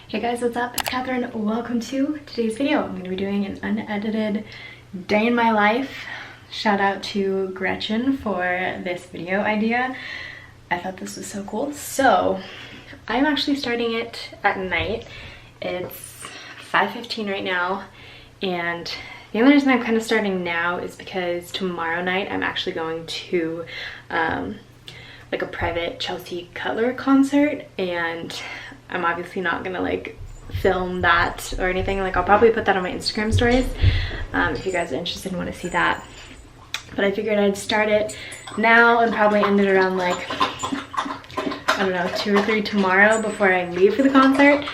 Hey guys, what's up? It's Catherine. Welcome to today's video. I'm going to be doing an unedited day in my life. Shout out to Gretchen for this video idea. I thought this was so cool. So I'm actually starting it at night. It's 5:15 right now, and the only reason I'm kind of starting now is because tomorrow night I'm actually going to like a private Chelsea Cutler concert, and I'm obviously not gonna like film that or anything. Like I'll probably put that on my Instagram stories if you guys are interested and want to see that. But I figured I'd start it now and probably end it around like, I don't know, 2 or 3 tomorrow before I leave for the concert.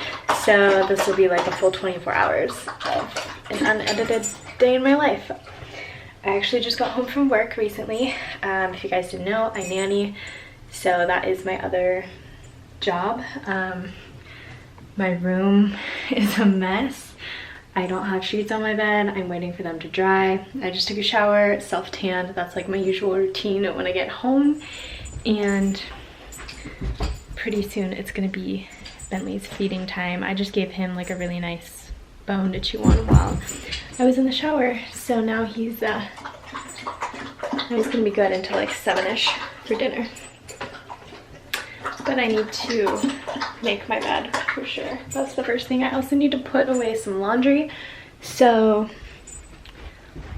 So this will be like a full 24 hours of an unedited day in my life. I actually just got home from work recently. If you guys didn't know, I nanny, so that is my other job. My room is a mess. I don't have sheets on my bed. I'm waiting for them to dry. I just took a shower, self-tanned. That's like my usual routine when I get home. And pretty soon it's gonna be Bentley's feeding time. I just gave him like a really nice bone to chew on while I was in the shower. So now he's gonna be good until like 7ish for dinner. But I need to make my bed for sure. That's the first thing. I also need to put away some laundry. So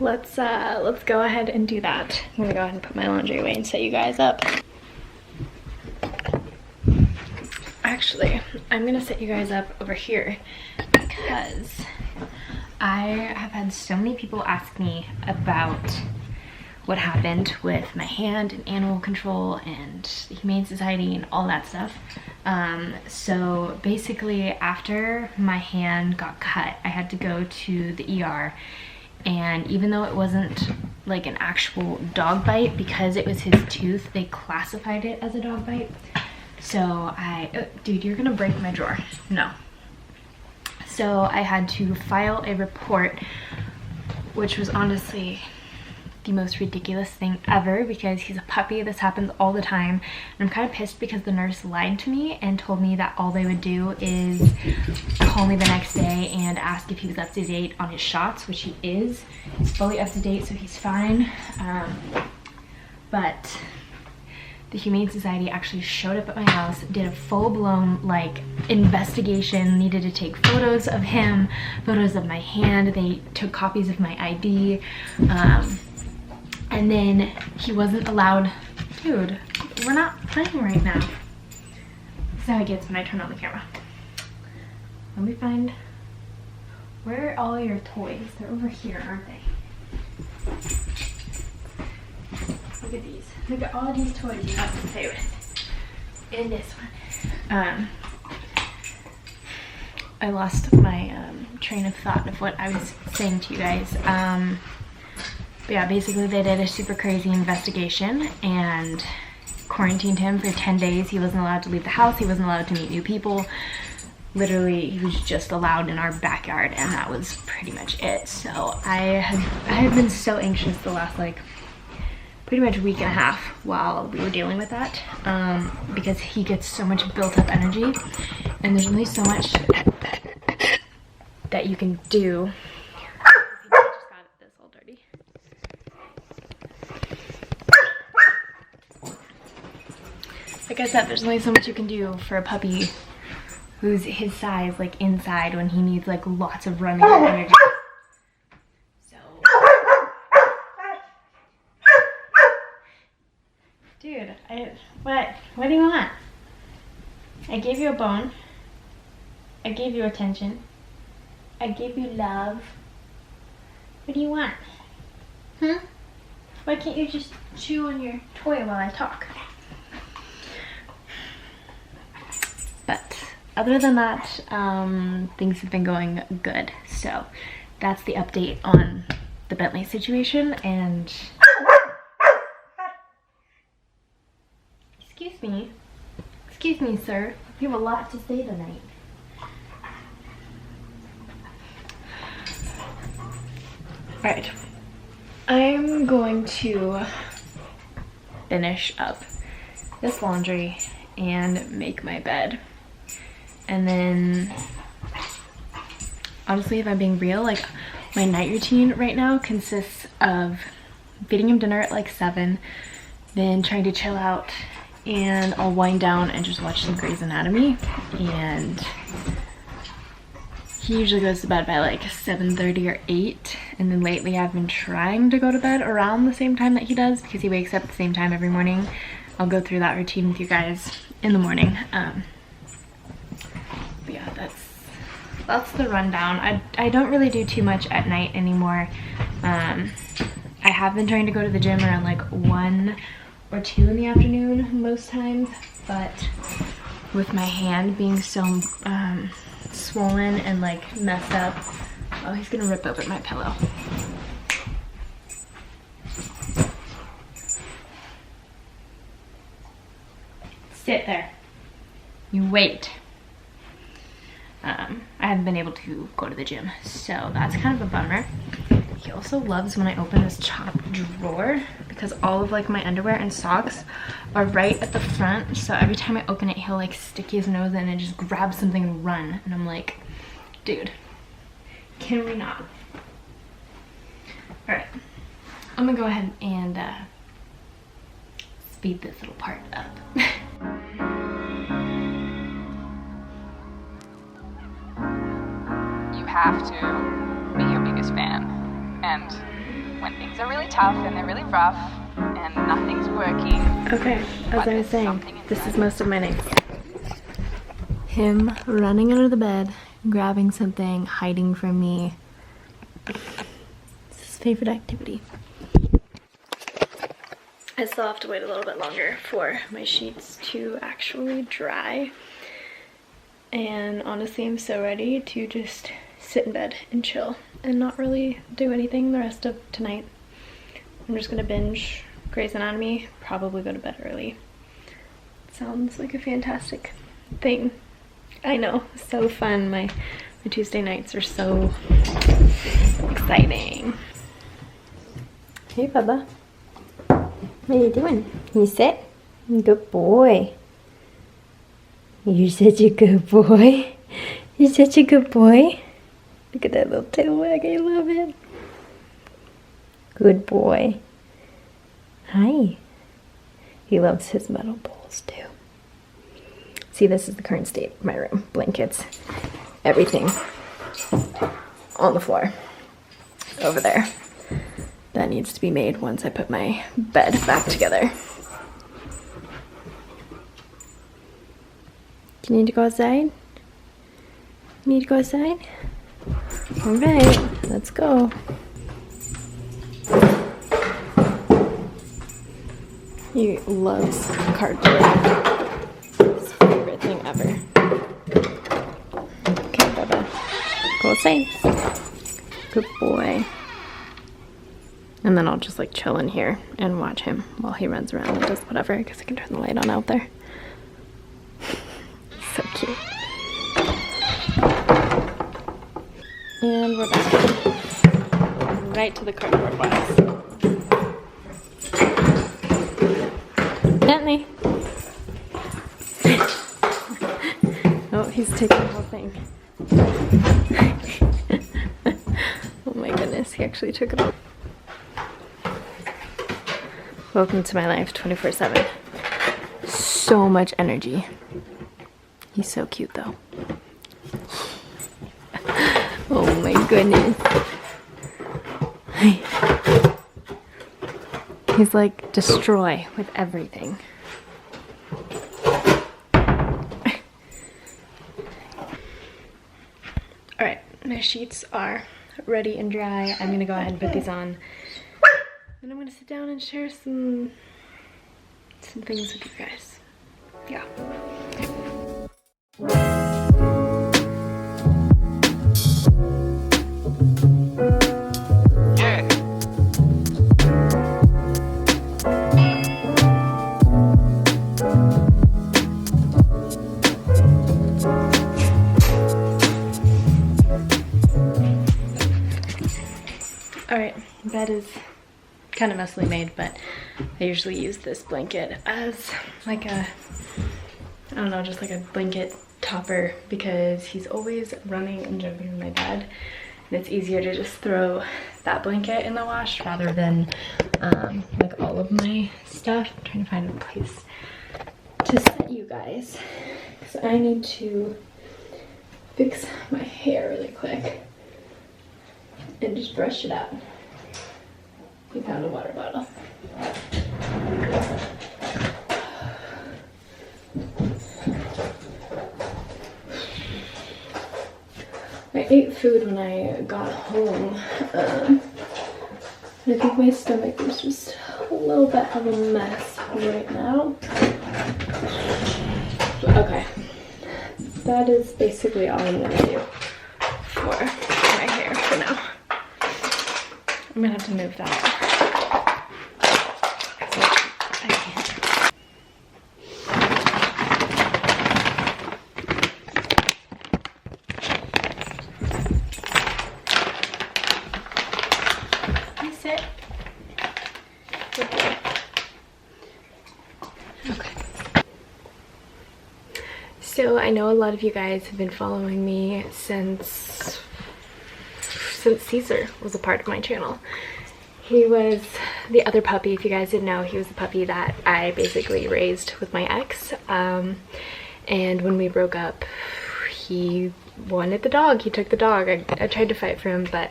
let's go ahead and do that. I'm gonna go ahead and put my laundry away and set you guys up. Actually, I'm gonna set you guys up over here because I have had so many people ask me about what happened with my hand and animal control and the Humane Society and all that stuff. So basically after my hand got cut, I had to go to the ER, and even though it wasn't like an actual dog bite, because it was his tooth, they classified it as a dog bite. So dude, you're gonna break my drawer. No. So I had to file a report, which was honestly the most ridiculous thing ever because he's a puppy. This happens all the time, and I'm kind of pissed because the nurse lied to me and told me that all they would do is call me the next day and ask if he was up to date on his shots, which he is. He's fully up to date, so he's fine. But the Humane Society actually showed up at my house, did a full-blown like investigation, needed to take photos of him, photos of my hand. They took copies of my ID. And then he wasn't allowed. Dude, we're not playing right now. That's how it gets when I turn on the camera. Let me find, where are all your toys? They're over here, aren't they? Look at these. Look at all these toys you have to play with. And this one. I lost my train of thought of what I was saying to you guys. But yeah, basically they did a super crazy investigation and quarantined him for 10 days. He wasn't allowed to leave the house. He wasn't allowed to meet new people. Literally, he was just allowed in our backyard, and that was pretty much it. So I had been so anxious the last like pretty much week and a half while we were dealing with that, because he gets so much built up energy, and there's only so much that you can do. Like I said, there's only so much you can do for a puppy who's his size, like inside, when he needs like lots of running energy. So, dude, what do you want? I gave you a bone. I gave you attention. I gave you love. What do you want? Huh? Why can't you just chew on your toy while I talk? But other than that, things have been going good. So that's the update on the Bentley situation. And excuse me, sir. You have a lot to say tonight. All right, I'm going to finish up this laundry and make my bed. And then honestly, if I'm being real, like my night routine right now consists of feeding him dinner at like 7, then trying to chill out, and I'll wind down and just watch some Grey's Anatomy. And he usually goes to bed by like 7:30 or 8, and then lately I've been trying to go to bed around the same time that he does because he wakes up at the same time every morning. I'll go through that routine with you guys in the morning. But yeah, that's the rundown. I don't really do too much at night anymore. I have been trying to go to the gym around like 1 or 2 in the afternoon most times, but with my hand being so swollen and like messed up. Oh, he's gonna rip open my pillow. Sit there. You wait. I haven't been able to go to the gym, so that's kind of a bummer. He also loves when I open this top drawer because all of like my underwear and socks are right at the front, so every time I open it he'll like stick his nose in and just grab something and run, and I'm like, dude, can we not? All right, I'm gonna go ahead and speed this little part up. You have to be your biggest fan. And when things are really tough and they're really rough and nothing's working. Okay, as I was saying, this is most of my nights. Him running under the bed, grabbing something, hiding from me. It's his favorite activity. I still have to wait a little bit longer for my sheets to actually dry. And honestly, I'm so ready to just sit in bed and chill and not really do anything the rest of tonight. I'm just gonna binge Grey's Anatomy, probably go to bed early. Sounds like a fantastic thing. I know, so fun. My Tuesday nights are so exciting. Hey, Bubba. What are you doing? Can you sit? Good boy. You're such a good boy. You're such a good boy. Look at that little tail wag. I love it. Good boy. Hi. He loves his metal bowls too. See, this is the current state of my room. Blankets, everything on the floor over there. That needs to be made once I put my bed back together. Do you need to go outside? You need to go outside? All right, let's go. He loves cardboard. It's his favorite thing ever. Okay, Bubba, go outside. Good boy. And then I'll just like chill in here and watch him while he runs around and does whatever, because I can turn the light on out there. So cute. And we're back. Right to the cardboard box. Gently. Oh, he's taking the whole thing. Oh my goodness, he actually took it all. Welcome to my life 24/7. So much energy. He's so cute though. Oh my goodness. He's like destroy with everything. Alright, my sheets are ready and dry. I'm gonna go ahead and put these on. And I'm gonna sit down and share some things with you guys. Yeah. Alright, bed is kind of messily made, but I usually use this blanket as like a, I don't know, just like a blanket topper because he's always running and jumping in my bed. And it's easier to just throw that blanket in the wash rather than like all of my stuff. I'm trying to find a place to set you guys because I need to fix my hair really quick and just brush it out. We found a water bottle. I ate food when I got home. I think my stomach is just a little bit of a mess right now. Okay, that is basically all I'm gonna do for my hair for now. I'm gonna have to move that. I can't. Sit. Good boy. Okay. So I know a lot of you guys have been following me since Caesar was a part of my channel. He was the other puppy. If you guys didn't know, he was the puppy that I basically raised with my ex. And when we broke up, he wanted the dog. He took the dog. I tried to fight for him, but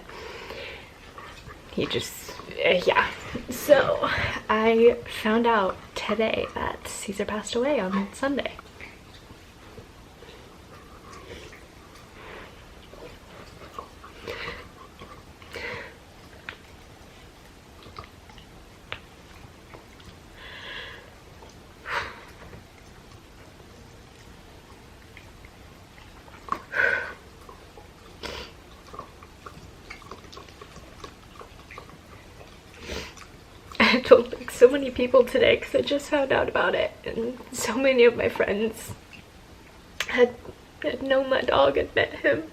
he just, yeah. So I found out today that Caesar passed away on Sunday. I told like so many people today because I just found out about it, and so many of my friends had known my dog and met him.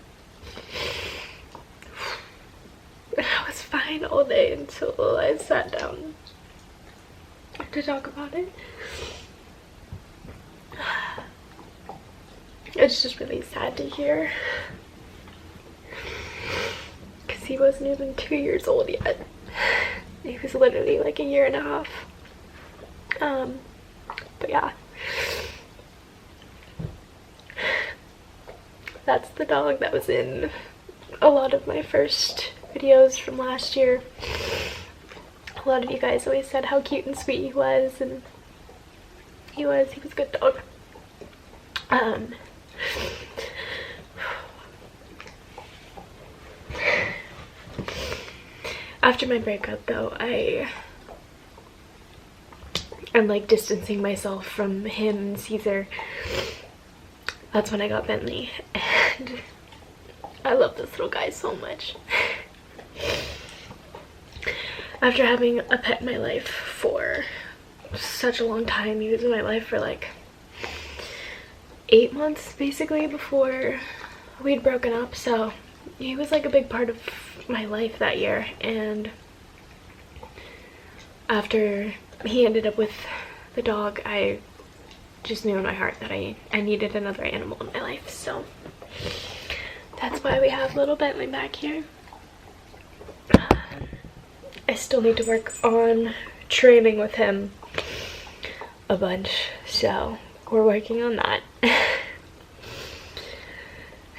And I was fine all day until I sat down to talk about it. It's just really sad to hear because he wasn't even 2 years old yet. He was literally like a year and a half. But yeah. That's the dog that was in a lot of my first videos from last year. A lot of you guys always said how cute and sweet he was, and he was a good dog. After my breakup though, I'm like distancing myself from him and Caesar. That's when I got Bentley, and I love this little guy so much. After having a pet in my life for such a long time, he was in my life for like 8 months basically before we'd broken up, so he was like a big part of my life that year. And after he ended up with the dog, I just knew in my heart that I needed another animal in my life, so that's why we have little Bentley back here. I still need to work on training with him a bunch, so we're working on that.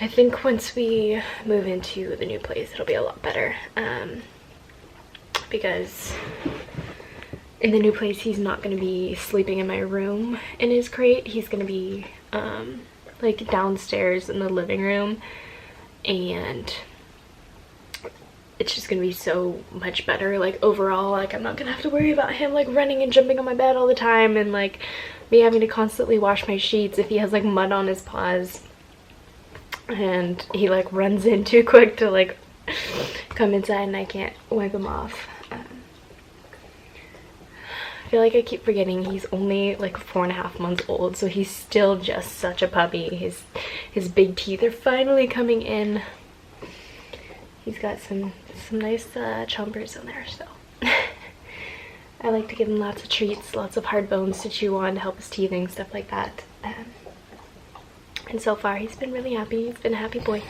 I think once we move into the new place, it'll be a lot better, because in the new place, he's not going to be sleeping in my room in his crate. He's going to be like downstairs in the living room, and it's just going to be so much better, like overall. Like I'm not going to have to worry about him like running and jumping on my bed all the time, and like me having to constantly wash my sheets if he has like mud on his paws and he like runs in too quick to like come inside and I can't wipe him off. I feel like I keep forgetting he's only like 4.5 months old, so he's still just such a puppy. His big teeth are finally coming in. He's got some nice chompers in there, so I like to give him lots of treats, lots of hard bones to chew on to help his teething, stuff like that. And so far he's been really happy. He's been a happy boy.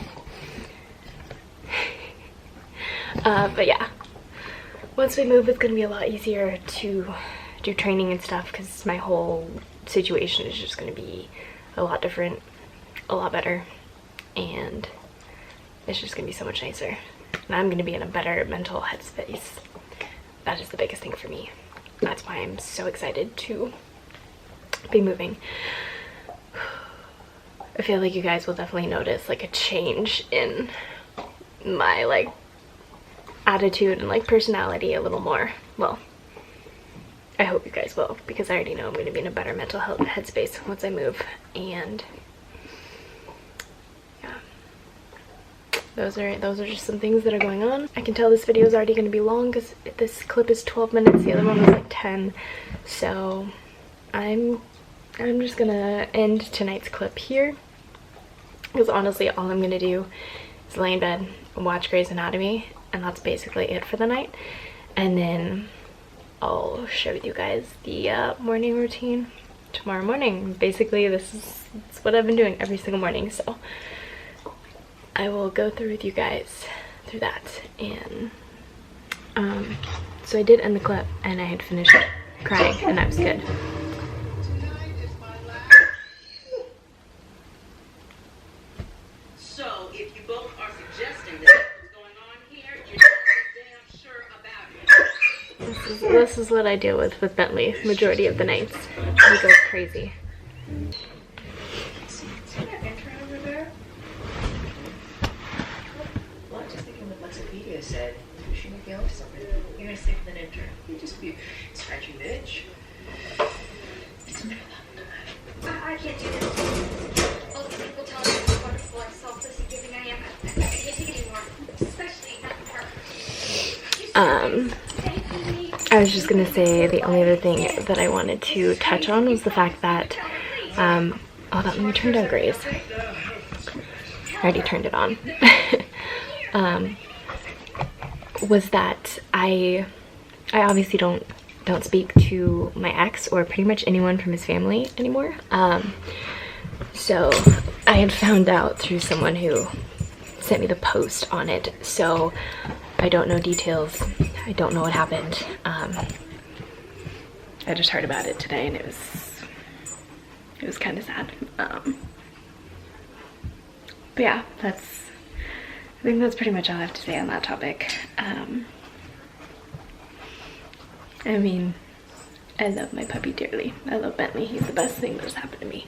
But yeah, once we move, it's gonna be a lot easier to do training and stuff because my whole situation is just gonna be a lot different, a lot better, and it's just gonna be so much nicer. And I'm gonna be in a better mental headspace. That is the biggest thing for me. That's why I'm so excited to be moving. I feel like you guys will definitely notice like a change in my like attitude and like personality a little more. Well, I hope you guys will, because I already know I'm going to be in a better mental health headspace once I move. And yeah, those are just some things that are going on. I can tell this video is already going to be long because this clip is 12 minutes, the other one was like 10. So I'm just gonna end tonight's clip here, because honestly all I'm gonna do is lay in bed and watch Grey's Anatomy, and that's basically it for the night. And then I'll share with you guys the morning routine tomorrow morning. Basically it's what I've been doing every single morning, so I will go through with you guys through that. And so I did end the clip and I had finished crying, and that was good. So if you both are suggesting that what's going on here, you're not damn sure about it. This is what I deal with Bentley majority of the nights. He goes crazy. See that intern over there? Well, I was just thinking what Lexopedia said. She might be onto something. You're gonna stick with an intern. You just be scratching the itch. I can't do this. All these people tell me how wonderful and self-giving I am. I can't take it anymore. Especially not her. I was just gonna say the only other thing that I wanted to touch on was the fact that, hold on, let me turn down Grey's. I already turned it on. Was that I obviously don't speak to my ex or pretty much anyone from his family anymore. So I had found out through someone who sent me the post on it, so I don't know details. I don't know what happened. I just heard about it today, and it was kind of sad. But yeah, I think that's pretty much all I have to say on that topic. I mean, I love my puppy dearly. I love Bentley. He's the best thing that's happened to me.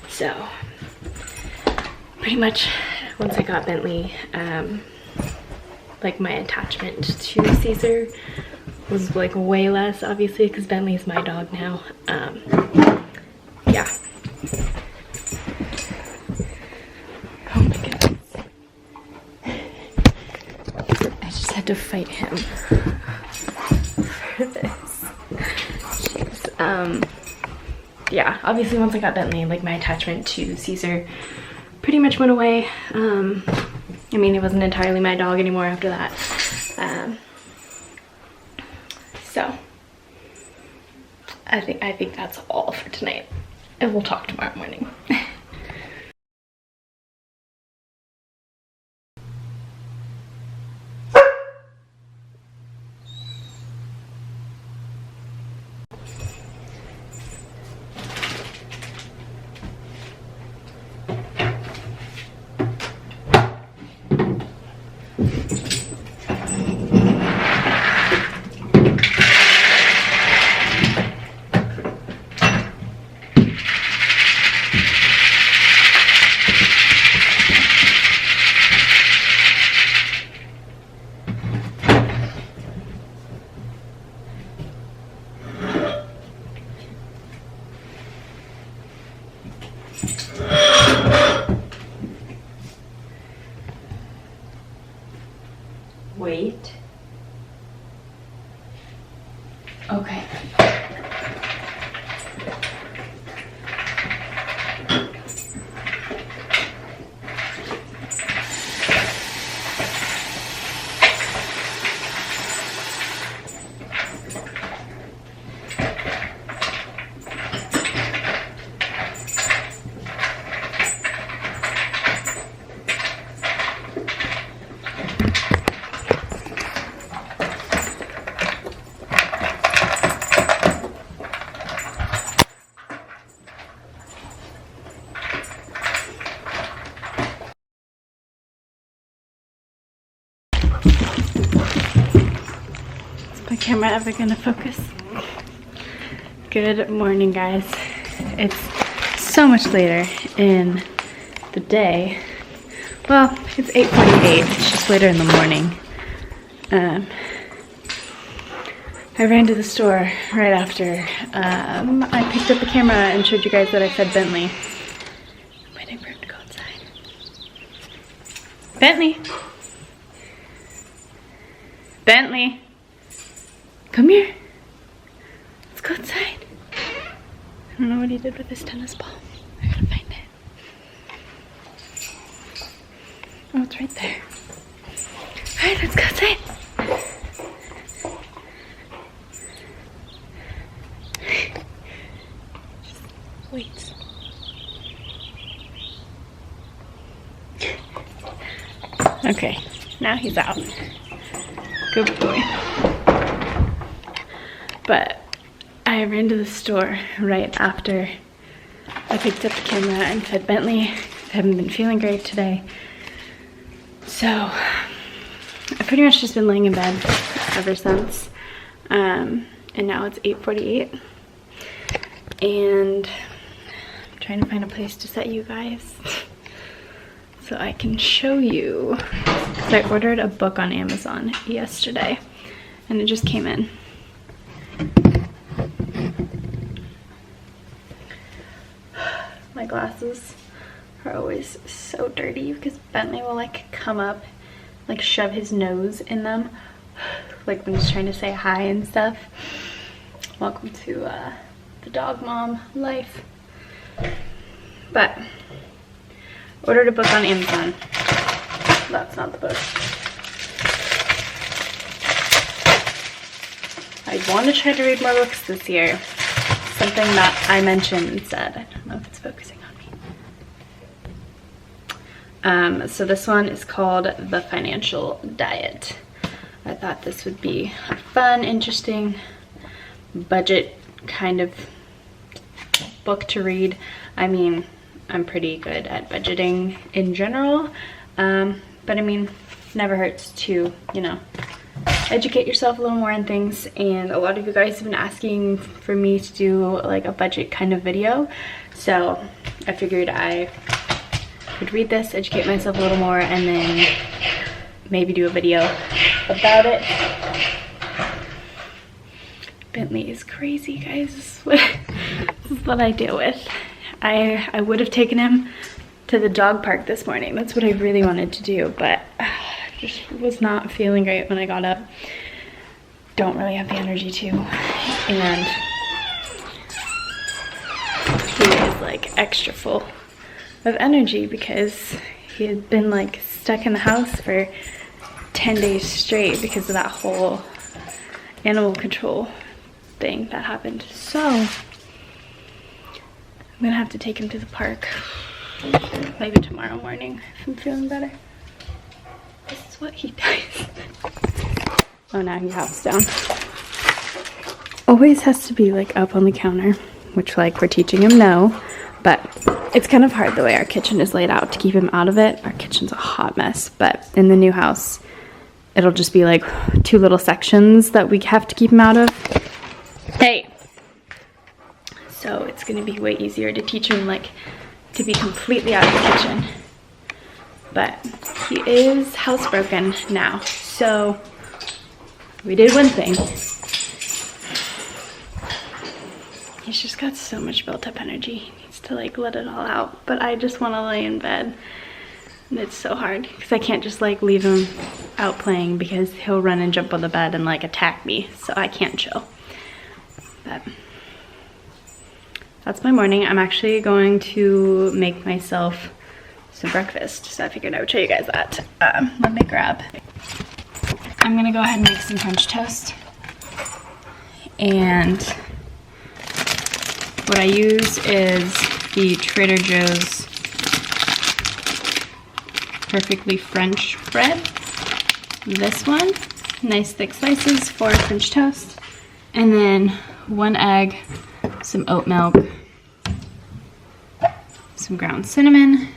So pretty much once I got Bentley, like my attachment to Caesar was like way less, obviously, because Bentley is my dog now. Yeah. Oh my goodness. I just had to fight him for this. Jeez. Yeah, obviously once I got Bentley, like my attachment to Caesar pretty much went away. I mean, it wasn't entirely my dog anymore after that. So I think that's all for tonight, and we'll talk tomorrow morning. Wait. Okay. camera ever gonna focus? Good morning, guys. It's so much later in the day. Well, it's 8:48. It's just later in the morning. I ran to the store right after I picked up the camera and showed you guys that I fed Bentley. I'm waiting for him to go outside. Bentley! Bentley! Come here. Let's go outside. I don't know what he did with his tennis ball. I gotta find it. Oh, it's right there. Alright, let's go outside. Wait. Okay, now he's out. Good boy. But I ran to the store right after I picked up the camera and fed Bentley. I haven't been feeling great today. So I've pretty much just been laying in bed ever since. And now it's 8:48. And I'm trying to find a place to set you guys so I can show you. So I ordered a book on Amazon yesterday and it just came in. My glasses are always so dirty because Bentley will like come up, like shove his nose in them, like when he's trying to say hi and stuff. Welcome to the dog mom life. But ordered a book on Amazon. That's not the book. I want to try to read more books this year. Something that I mentioned and said. I don't know if it's focusing on me. So this one is called The Financial Diet. I thought this would be a fun, interesting, budget kind of book to read. I mean, I'm pretty good at budgeting in general, but I mean, never hurts to, you know, educate yourself a little more on things. And a lot of you guys have been asking for me to do like a budget kind of video, so I figured I would read this, educate myself a little more, and then maybe do a video about it. Bentley is crazy, guys. This is what I deal with. I would have taken him to the dog park this morning. That's what I really wanted to do, but just was not feeling great when I got up. Don't really have the energy to. And he is like extra full of energy because he had been like stuck in the house for 10 days straight because of that whole animal control thing that happened. So I'm gonna have to take him to the park maybe tomorrow morning if I'm feeling better. This is what he does. Oh, now he hops down. Always has to be like up on the counter, which like we're teaching him no, but it's kind of hard the way our kitchen is laid out to keep him out of it. Our kitchen's a hot mess, but in the new house it'll just be like 2 little sections that we have to keep him out of. Hey! So it's gonna be way easier to teach him like to be completely out of the kitchen. But he is housebroken now, so we did one thing. He's just got so much built up energy. He needs to like let it all out, but I just want to lay in bed. And it's so hard because I can't just like leave him out playing because he'll run and jump on the bed and like attack me, so I can't chill. But that's my morning. I'm actually going to make myself some breakfast, so I figured I would show you guys that. Let me grab. I'm gonna go ahead and make some French toast. And what I use is the Trader Joe's Perfectly French bread. This one, nice thick slices for French toast. And then 1 egg, some oat milk, some ground cinnamon,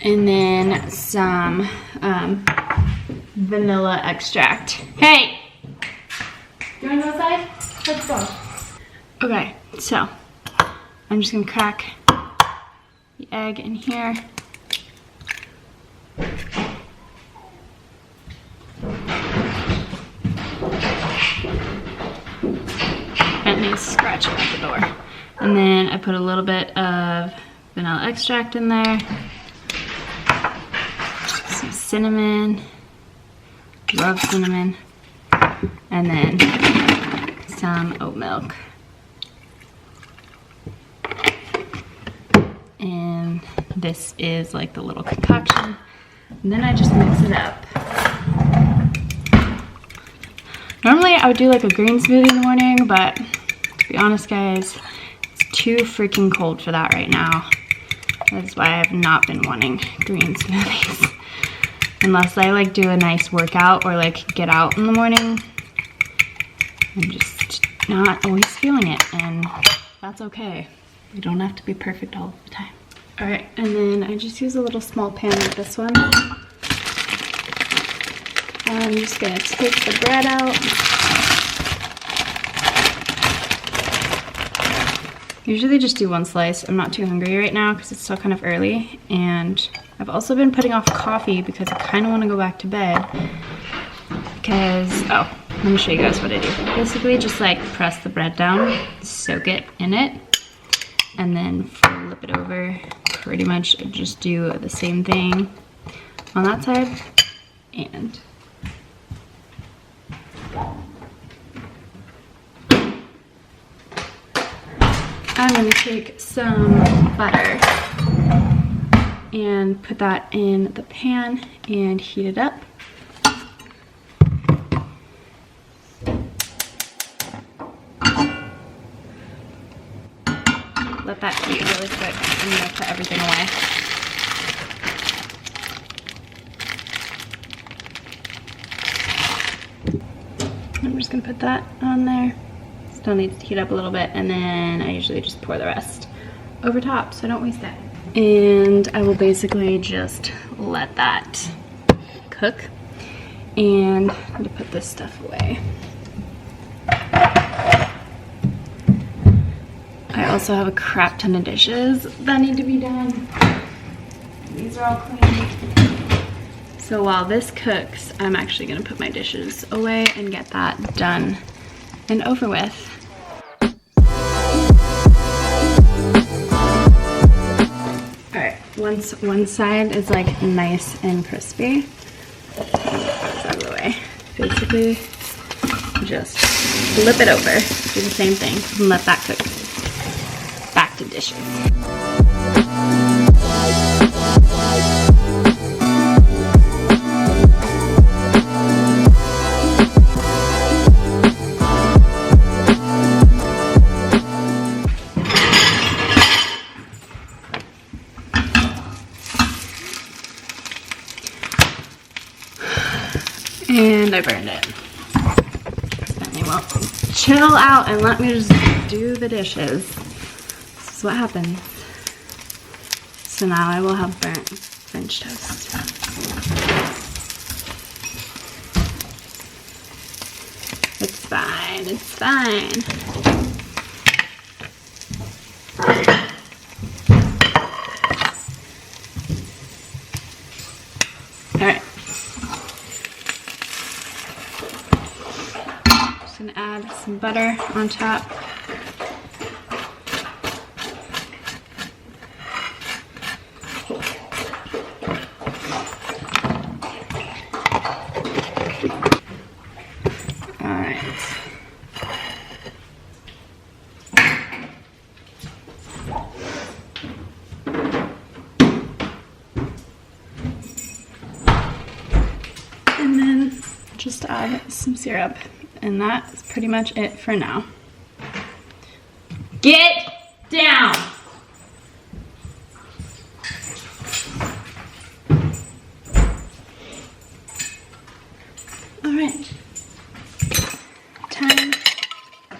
and then some vanilla extract. Hey! You wanna go outside? Let's go. Okay, so I'm just gonna crack the egg in here. And he's scratching at the door. And then I put a little bit of vanilla extract in there. Some cinnamon. Love cinnamon. And then some oat milk. And this is like the little concoction. And then I just mix it up. Normally I would do like a green smoothie in the morning, but to be honest guys, it's too freaking cold for that right now. That's why I've not been wanting green smoothies. Unless I like do a nice workout or like get out in the morning. I'm just not always feeling it, and that's okay. You don't have to be perfect all the time. All right, and then I just use a little small pan like this one. I'm just gonna take the bread out. Usually just do one slice. I'm not too hungry right now because it's still kind of early, and I've also been putting off coffee because I kind of want to go back to bed because, oh, let me show you guys what I do. Basically just like press the bread down, soak it in it, and then flip it over. Pretty much just do the same thing on that side, and I'm gonna take some butter and put that in the pan and heat it up. Let that heat really quick. I'm gonna put everything away. I'm just gonna put that on there. Still needs to heat up a little bit, and then I usually just pour the rest over top so I don't waste it. And I will basically just let that cook, and I'm gonna put this stuff away. I also have a crap ton of dishes that need to be done. These are all clean. So while this cooks, I'm actually gonna put my dishes away and get that done and over with. Alright, once one side is like nice and crispy, put this out of the way. Basically, just flip it over, do the same thing, and let that cook. Back to dishes. And I burned it. Then you won't chill out and let me just do the dishes. This is what happens. So now I will have burnt French toast. It's fine, it's fine. All right. Just gonna add some butter on top. And then just add some syrup, and that's pretty much it for now. Get down! All right, time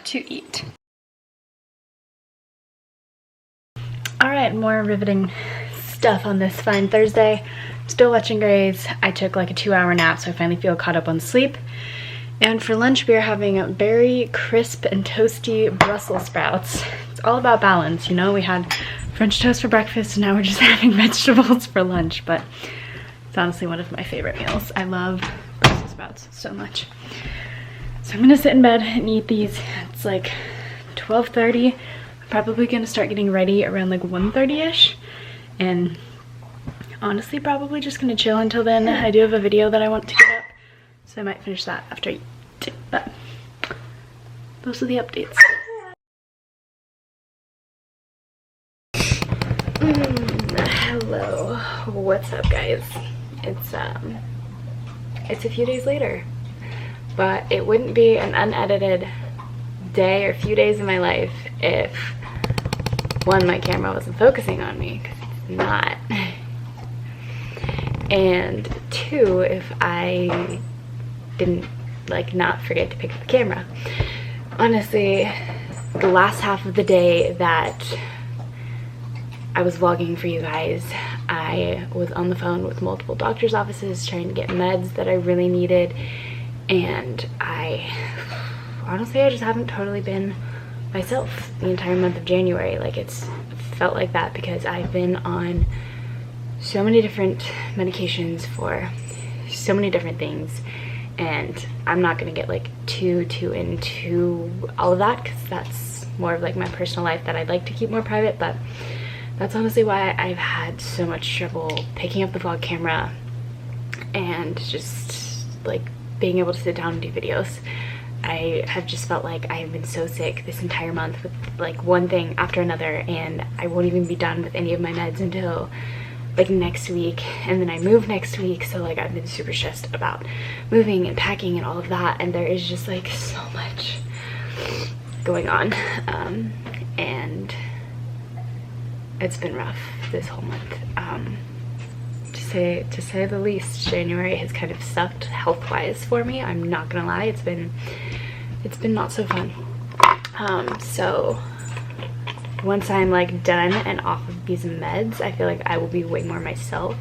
to eat. All right, more riveting stuff on this fine Thursday. Still watching Grey's. I took like a 2-hour nap, so I finally feel caught up on sleep. And for lunch, we are having very crisp and toasty Brussels sprouts. It's all about balance, you know? We had French toast for breakfast, and now we're just having vegetables for lunch, but it's honestly one of my favorite meals. I love Brussels sprouts so much. So I'm gonna sit in bed and eat these. It's like 12:30. I'm probably gonna start getting ready around like 1:30ish, and honestly probably just gonna chill until then. I do have a video that I want to get up, so I might finish that after I eat, but those are the updates. Hello, what's up guys? It's a few days later, but it wouldn't be an unedited day or few days in my life if one, my camera wasn't focusing on me, because it's not, and two, if I didn't not forget to pick up the camera. Honestly, the last half of the day that I was vlogging for you guys, I was on the phone with multiple doctor's offices trying to get meds that I really needed, and honestly I just haven't totally been myself the entire month of January. Like, it's felt like that because I've been on so many different medications for so many different things, and I'm not gonna get like too into all of that because that's more of like my personal life that I'd like to keep more private, but that's honestly why I've had so much trouble picking up the vlog camera and just like being able to sit down and do videos. I have just felt like I have been so sick this entire month with like one thing after another, and I won't even be done with any of my meds until like next week, and then I move next week. So like I've been super stressed about moving and packing and all of that, and there is just like so much going on, and it's been rough this whole month. To say the least, January has kind of sucked health-wise for me. I'm not gonna lie, it's been not so fun. So once I'm like done and off of these meds, I feel like I will be way more myself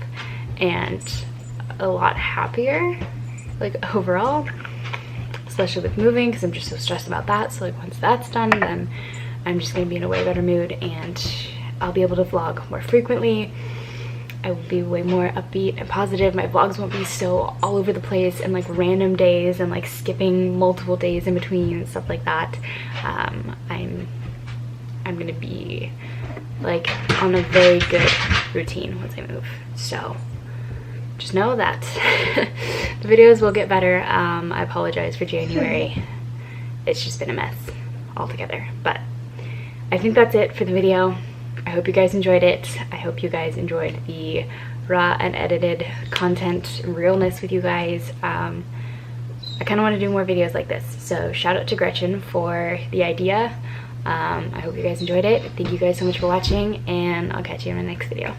and a lot happier, like overall, especially with moving, because I'm just so stressed about that. So like once that's done, then I'm just gonna be in a way better mood, and I'll be able to vlog more frequently. I will be way more upbeat and positive. My vlogs won't be so all over the place and like random days and like skipping multiple days in between and stuff like that. I'm gonna be like on a very good routine once I move. So just know that the videos will get better. I apologize for January. It's just been a mess altogether, but I think that's it for the video. I hope you guys enjoyed it. I hope you guys enjoyed the raw and edited content realness with you guys. I kind of want to do more videos like this, so shout out to Gretchen for the idea. I hope you guys enjoyed it. Thank you guys so much for watching, and I'll catch you in the next video.